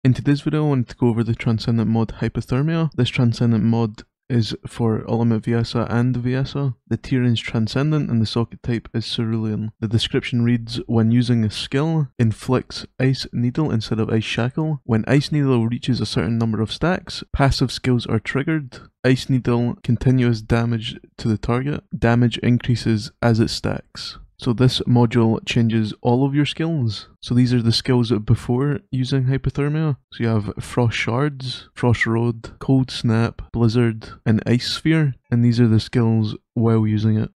In today's video I wanted to go over the Transcendent mod Hypothermia. This Transcendent mod is for Ultimate Viessa and Viessa. The tier is Transcendent and the socket type is Cerulean. The description reads, when using a skill, inflicts Ice Needle instead of Ice Shackle. When Ice Needle reaches a certain number of stacks, passive skills are triggered. Ice Needle, continuous damage to the target. Damage increases as it stacks. So this module changes all of your skills. So these are the skills before using Hypothermia. So you have Frost Shards, Frost Road, Cold Snap, Blizzard, and Ice Sphere. And these are the skills while using it.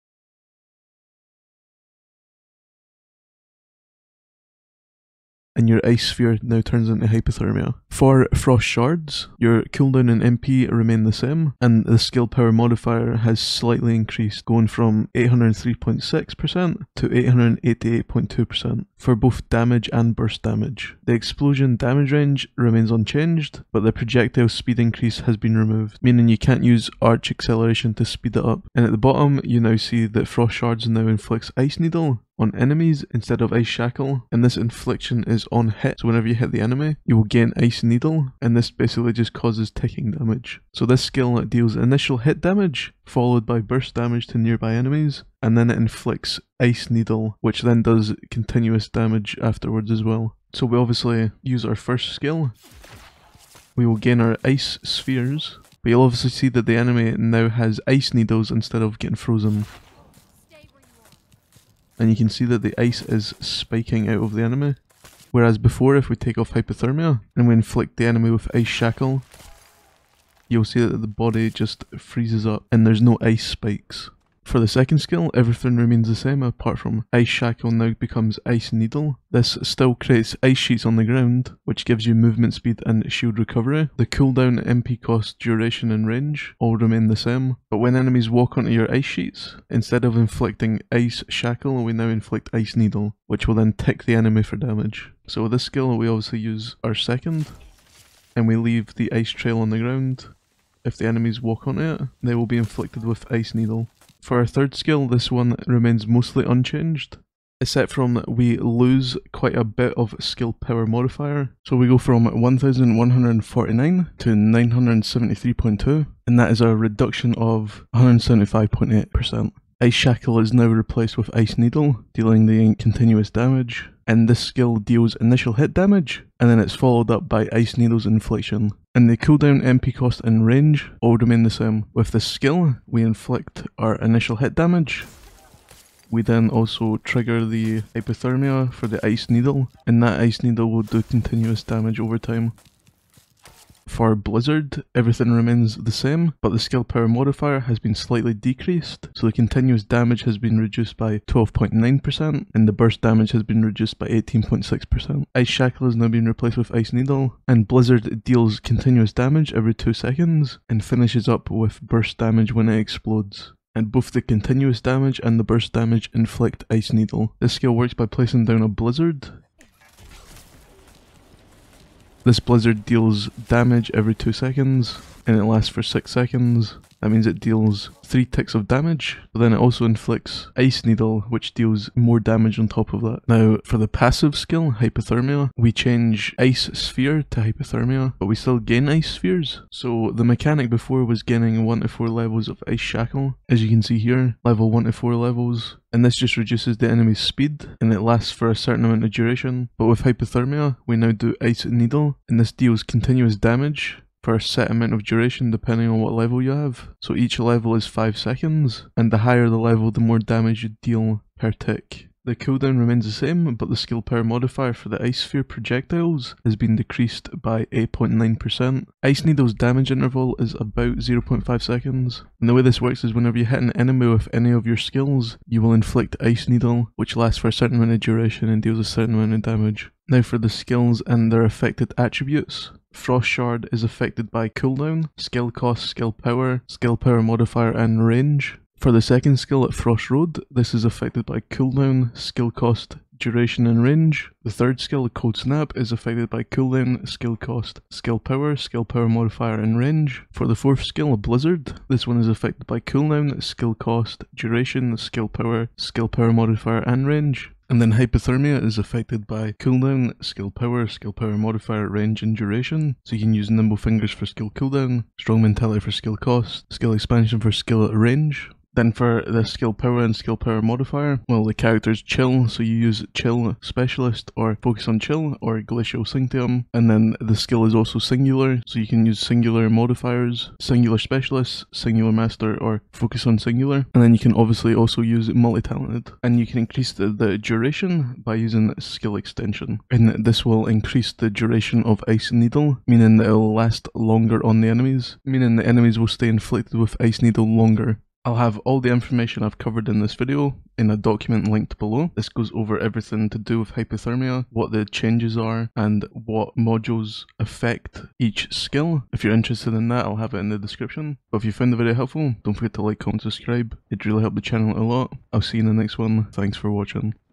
And your Ice Sphere now turns into Hypothermia. For Frost Shards, your cooldown and MP remain the same, and the skill power modifier has slightly increased, going from 803.6% to 888.2% for both damage and burst damage. The explosion damage range remains unchanged, but the projectile speed increase has been removed, meaning you can't use arch acceleration to speed it up. And at the bottom, you now see that Frost Shards now inflicts Ice Needle on enemies instead of Ice Shackle, and this infliction is on hit, so whenever you hit the enemy you will gain Ice Needle, and this basically just causes ticking damage. So this skill deals initial hit damage followed by burst damage to nearby enemies, and then it inflicts Ice Needle, which then does continuous damage afterwards as well. So we obviously use our first skill, we will gain our Ice Spheres, but you'll obviously see that the enemy now has Ice Needles instead of getting frozen. And you can see that the ice is spiking out of the enemy. Whereas before, if we take off Hypothermia and we inflict the enemy with Ice Shackle, you'll see that the body just freezes up and there's no ice spikes. For the second skill, everything remains the same apart from Ice Shackle now becomes Ice Needle. This still creates ice sheets on the ground, which gives you movement speed and shield recovery. The cooldown, MP cost, duration and range all remain the same, but when enemies walk onto your ice sheets, instead of inflicting Ice Shackle, we now inflict Ice Needle, which will then tick the enemy for damage. So with this skill we obviously use our second, and we leave the ice trail on the ground. If the enemies walk onto it, they will be inflicted with Ice Needle. For our third skill, this one remains mostly unchanged, except from we lose quite a bit of skill power modifier. So we go from 1149 to 973.2, and that is a reduction of 175.8%. Ice Shackle is now replaced with Ice Needle, dealing the continuous damage, and this skill deals initial hit damage, and then it's followed up by Ice Needle's infliction. And the cooldown, MP cost and range all remain the same. With this skill, we inflict our initial hit damage. We then also trigger the Hypothermia for the Ice Needle, and that Ice Needle will do continuous damage over time. For Blizzard, everything remains the same, but the skill power modifier has been slightly decreased, so the continuous damage has been reduced by 12.9%, and the burst damage has been reduced by 18.6%. Ice Shackle has now been replaced with Ice Needle, and Blizzard deals continuous damage every 2 seconds, and finishes up with burst damage when it explodes. And both the continuous damage and the burst damage inflict Ice Needle. This skill works by placing down a Blizzard. This Blizzard deals damage every 2 seconds, and it lasts for 6 seconds. That means it deals 3 ticks of damage, but then it also inflicts Ice Needle, which deals more damage on top of that. Now, for the passive skill, Hypothermia, we change Ice Sphere to Hypothermia, but we still gain Ice Spheres. So the mechanic before was gaining 1 to 4 levels of Ice Shackle. As you can see here, level 1 to 4 levels. And this just reduces the enemy's speed, and it lasts for a certain amount of duration. But with Hypothermia, we now do Ice Needle, and this deals continuous damage for a set amount of duration depending on what level you have. So each level is 5 seconds, and the higher the level, the more damage you deal per tick. The cooldown remains the same, but the skill power modifier for the Ice Sphere projectiles has been decreased by 8.9%. Ice Needle's damage interval is about 0.5 seconds, and the way this works is whenever you hit an enemy with any of your skills, you will inflict Ice Needle, which lasts for a certain amount of duration and deals a certain amount of damage. Now for the skills and their affected attributes. Frost Shard is affected by cooldown, skill cost, skill power modifier and range. For the second skill at Frost Road, this is affected by cooldown, skill cost, duration and range. The third skill, Cold Snap, is affected by cooldown, skill cost, skill power modifier and range. For the fourth skill, Blizzard, this one is affected by cooldown, skill cost, duration, skill power modifier and range. And then hypothermia is affected by cooldown, skill power modifier, range and duration. So you can use nimble fingers for skill cooldown, strong mentality for skill cost, skill expansion for skill range. Then for the skill power and skill power modifier, well, the character's chill, so you use chill specialist or focus on chill or glacial synctium. And then the skill is also singular, so you can use singular modifiers, singular specialist, singular master, or focus on singular. And then you can obviously also use multi-talented. And you can increase the duration by using skill extension. And this will increase the duration of Ice Needle, meaning that it will last longer on the enemies, meaning the enemies will stay inflicted with Ice Needle longer. I'll have all the information I've covered in this video in a document linked below. This goes over everything to do with hypothermia, what the changes are, and what modules affect each skill. If you're interested in that, I'll have it in the description. But if you found the video helpful, don't forget to like, comment, subscribe. It'd really help the channel a lot. I'll see you in the next one. Thanks for watching.